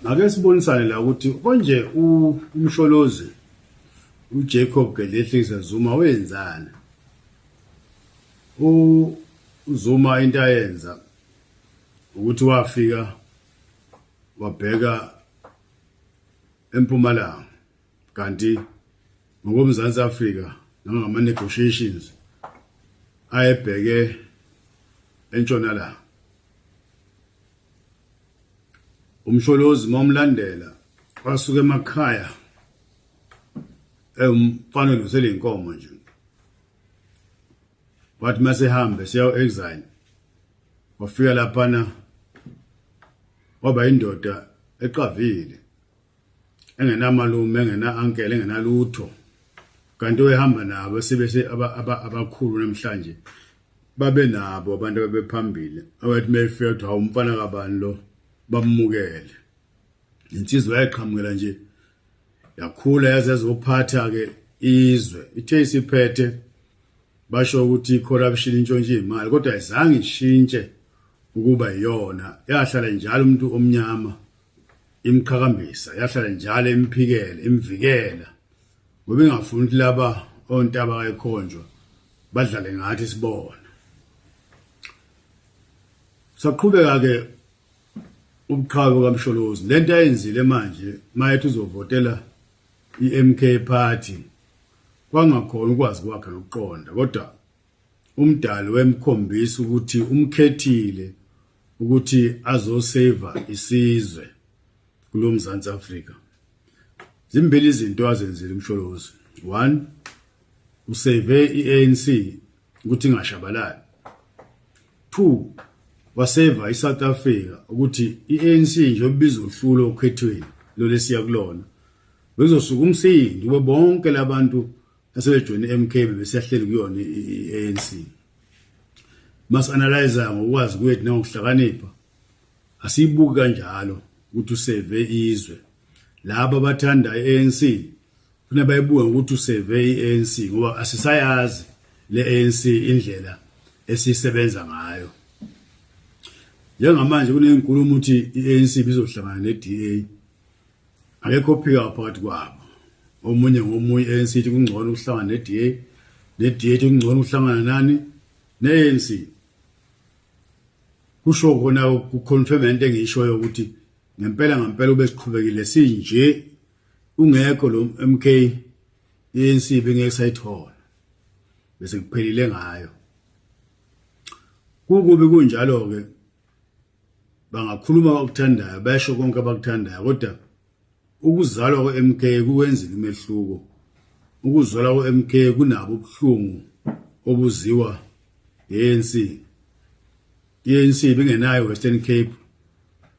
ake sibonisane la ukuthi konje uMsholozi uJacob Gedlehlisa Zuma wenzani. uZuma into ayenza ukuthi wafika wabheka eMpumalanga kanti ngokomzansi Afrika ngama negotiations ayebheke entshonalanga. uMsholozi momlandela wasuka emakhaya umfana lusele inkomo nje wathi masehambe siya exile wafika lapha waba indoda eqavile engenamalume engena uncle engenalutho kanti wehamba nabo sebese abakhulu namhlanje babe nabo abantu abephambili awathi mayefika ukuthi umfana kabani lo bamukele. Insizwa yayiqhamukela nje yakhula yaze azophatha ke izwe ithe isiphethe basho ukuthi corruption intshontshe imali kodwa ayizange ishintshe ukuba iyona yahlala njalo umuntu omnyama imqhakambisa yahlala njalo imphikele imvikela ngoba ingafuni ukuthi laba ontaba kayikhonjwa badlale ngathi sibona. Saqhubeka ke ubuqhawe kaMsholozi lento ayenzile manje mayethi uzovotela iMK party kwangakhona ukwazi kwakhe nokuqonda kodwa umdali wemkhombisa ukuthi umkhethile ukuthi azoseva isizwe kulo Mzansi Afrika. Zimbili izinto azenzile uMsholozi. 1 usave iANC ukuthi ingashabalali. 2 waseva iSouth Africa ukuthi iANC nje obiza uhlulo okhethiweyo lo lesiya kulona bezosuka umsindi kube bonke labantu asebejoyina iMK besiyahleli kuyona iANC. Mas analyze ngokwazi kwethu nangokuhlakanipha asibuki kanjalo ukuthi useve izwe laba abathanda iANC funa bayibuka ukuthi useve iANC ngoba asisayazi leANC indlela esisebenza ngayo. Njengamanje kunenkulumo ukuthi iANC bizohlangana neDA akekho phika phakathi kwabo omunye ngomunye iANC ithi kungcono ukuhlangana neDA neDA ithi kungcono ukuhlangana nani neANC. Kusho khona ukuconfirm into engishoyo ukuthi ngempela ube siqhubekile sinje ungekho lo MK iANC bengeke sayithola bese kuphelile ngayo. Kukubi kunjalo ke bangakhuluma bakuthandayo basho konke abakuthandayo kodwa ukuzalwa kweMK kuwenzile umehluko. Ukuzalwa kweMK kunabo ubuhlungu obuziwa iANC. iANC bengenayo Western Cape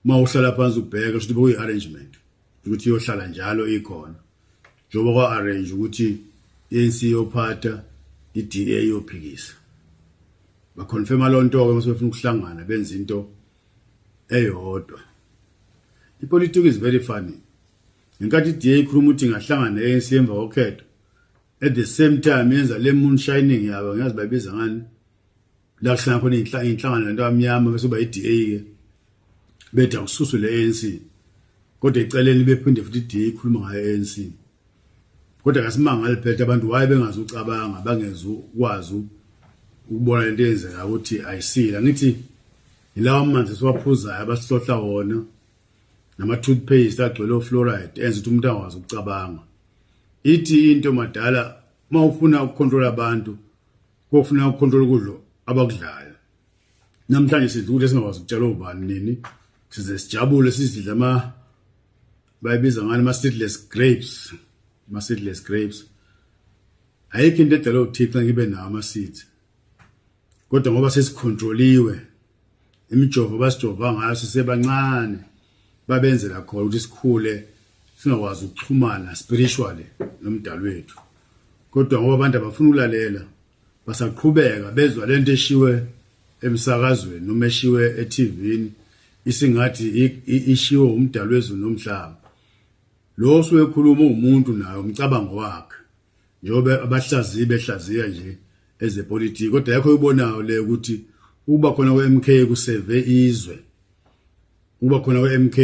mawuhlala phansi ubheka ukuthi kuyi arrangement ukuthi iyohlala njalo ikhona njengoba kwa arrange ukuthi iANC yophatha iDA yophikisa baconfirma lonto ke masebefuna ukuhlangana benza into eyodwa. Ipolitiki is very funny. Ngenkathi iDA ikhuluma ukuthi ngahlangana neANC emva kokhetho at the same time yenza le moon shining yabo ngiyazi bayibiza ngani la kuhlangana khona inhlangano lento amnyama bese ba iDA ke bethe akususwe leANC kodwa eceleni bephinde futhi iDA ikhuluma ngayo iANC kodwa kasimanga liphethe abantu waye bengazucabanga bangezukwazi ukubona lento eyenzeka ukuthi ayisila ngithi ilawo amanzi siwaphuzayo abasihlohla wona nama toothpaste agcwele fluoride enza ukuthi umuntu angakwazi ukucabanga. Ithi into madala mawufuna ukucontrol abantu kufuna ukucontrol ukudlo abakudlayo. Namhlanje sidla ukuthi singakwazi ukutshela ubani nini size sijabule sizidla bayibiza ngani seedless grapes. Ayikho into edala uThixo ngibe nawo ama-seeds kodwa ngoba sesicontroliwe imijovo basijova ngayo sisebancane babenzela khona ukuthi sikhule singakwazi ukuxhumana spiritually nomdali wethu kodwa ngoba abantu abafuna ukulalela basaqhubeka bezwa lento eshiwe emsakazweni noma eshiwe eTVini isingathi ishiwe umdali wezwe nomhlaba lo osuyekhuluma umuntu nayo umcabango wakhe njengoba abahlaziyi behlaziya nje ezepolitiki kodwa yakho uyibonayo le ukuthi uba khona kweMK kuseve izwe uba khona kweMK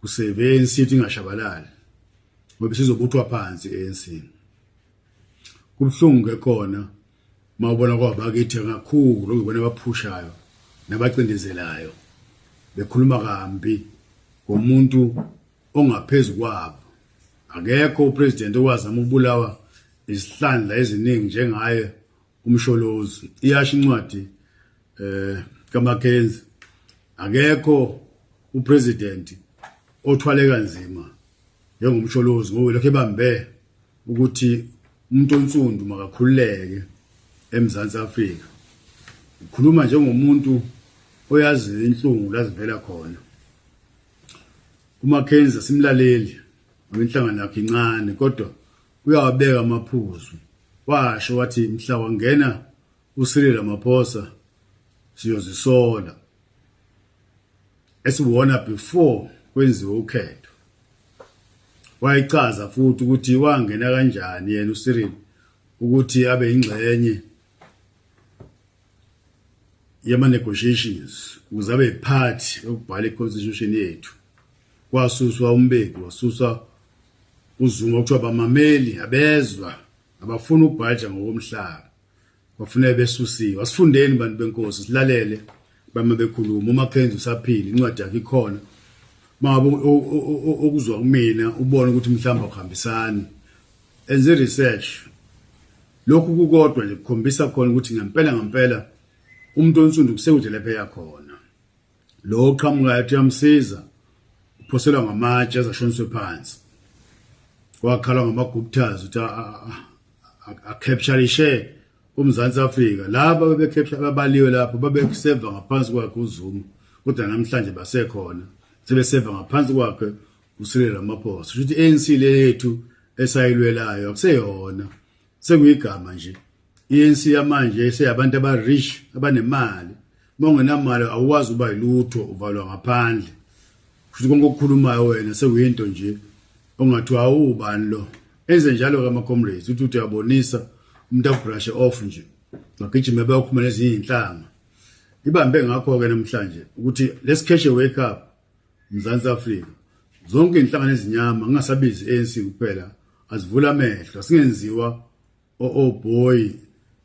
kuseve ANC ingashabalali ngoba sizobuthwa phansi ANC. Kubhlungu ke khona mawubona kwabakithi kakhulu ngibona abaphushayo nabacindezelayo bekhuluma kambi ngomuntu ongaphezulu kwabo. Akekho upresident owazama ukubulawa isihlandla eziningi njengaye uMsholozi. Iyasho incwadi kaMackenzie, akekho upresident othwale kanzima njengomsholozi ngoba lokho ebambe ukuthi umuntu onsundu makakhululeke eMzansi Afrika. Ukhuluma njengomuntu oyazi inhlungu lazivela khona. uMackenzie simlaleli ngoinhlangano yakhe incane kodwa uyawabeka amaphuzu. Washo wathi mhla wangena uSirila Ramaphosa siyozisola esibona before kwenziwe ukhetho. Wayichaza futhi ukuthi wangena kanjani yena uSirila ukuthi abe ingxenye yama negotiations ukuze abe part yokubhala iconstitution yethu. Kwasuswa umbeki, wasuswa uZuma ukuthiwa bamameli abezwa abafuna ukubhaja ngokomhlaba. Bafuna besusiwe. Asifundeni bantu benkosi silalele bama bekhuluma. uMackenzie usaphila, incwadi yakhe ikhona. Manje okuzwa kumina ubone ukuthi mhlamba ukuhambisana. Enze research. Lokhu kukodwa nje kukhombisa khona ukuthi ngempela umuntu onsundu kusekude lapha yakhona. Lo oqhamuka yathi yamsiza uphoselwa ngamatshe azashoniswe phansi. Wakhala ngamaguptas ukuthi captureishe uMzansi Afrika. Laba bebecapture ababaliwe lapho babeseva ngaphansi kwakhe uZuma. Kodwa namhlanje basekhona sebeseva ngaphansi kwakhe uSirila Ramaphosa. Ukuthi ANC lethu esayilwelayo akuseyona. Sekuyigama nje. ANC yamanje seyabantu abarich abanemali. Mongenamali awuwazi uba yilutho uvalwa ngaphandle. Futhi konke okukhulumayo wena sekuyinto nje ongathiwa ubani lo. Enze njalo kama comrades ukuthi uyabonisa umuntu akubrush off nje. Ngagijima bayokhuluma nezinye inhlanga. Ibambe ngakho ke namhlanje ukuthi let's catch a wake up Mzansi Afrika. Zonke inhlanga ezinyama ngingasabizi ANC kuphela azivula amehlo. Asingenziwa boy,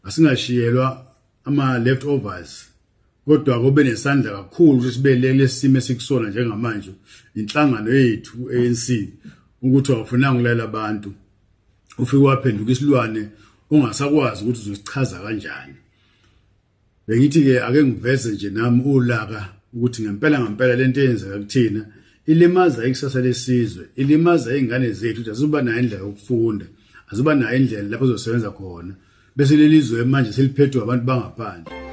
asingashiyelwa ama leftovers. Kodwa kube nesandla kakhulu ukuthi sibelele lesimo esikusona njengamanje inhlangano yethu ANC ukuthi awufunanga ukulela abantu. Ufike waphenduka isilwane ungasakwazi ukuthi uzosichaza kanjani. Bengithi ke ake ngiveze nje nami ulaka ukuthi ngempela lento eyenzeka kuthina ilimaza ikusasa lesizwe, ilimaza izingane zethu ukuthi aziba nayo indlela yokufunda, aziba nayo indlela lapho zosebenza khona. Bese lelizwe manje seliphethwe abantu bangaphandle.